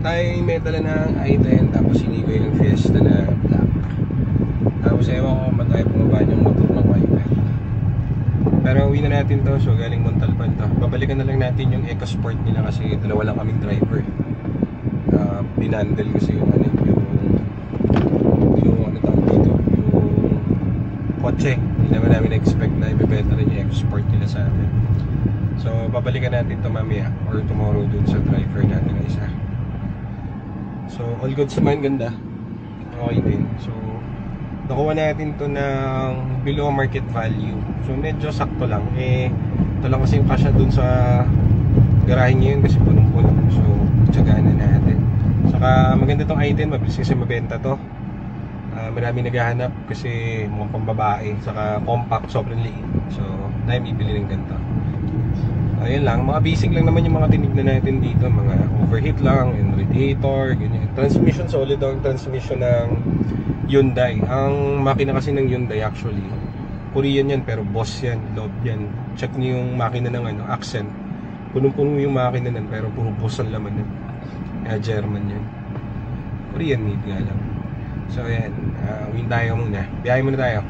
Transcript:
tayo may dala ng i10, tapos hindi ko yung Fiesta na black. Tapos ewan ko kung tayo bumaba yung motor ng i10. Pero uwi na natin to, so galing Montalban to. Babalikan na lang natin yung EcoSport nila kasi dalawa lang kaming driver. Binandel kasi yung ano, yung ano tawag dito, yung kotse. Hindi naman namin expect na ibebenta rin yung EcoSport nila sa atin. So babalikan natin to mamaya or tomorrow dun sa driver natin na isa. So all goods naman, ganda. Okay din. So nakuha natin to ng below market value. So medyo sakto lang. Ito lang kasi yung kasya dun sa garahe ngayon kasi punong-puno. So tsagaan na natin. Saka maganda tong i10, mabilis kasi mabenta to. Marami naghahanap kasi mukhang pambabae. Saka compact, sobrang liit. So tayo bibili ng ganito. Ayun lang, mga basic lang naman yung mga tinignan natin dito. Mga overheat lang, and radiator, ganyan. Transmission, solid ang transmission ng Hyundai. Ang makina kasi ng Hyundai actually Korean yan, pero Boss yan, loob yan. Check niyo yung makina ng ano, Accent. Punong-puno yung makina nun, pero puro Boss ang laman nun. Kaya German yan. Korean made nga lang. So ayan, win tayo muna. Biyahe muna tayo.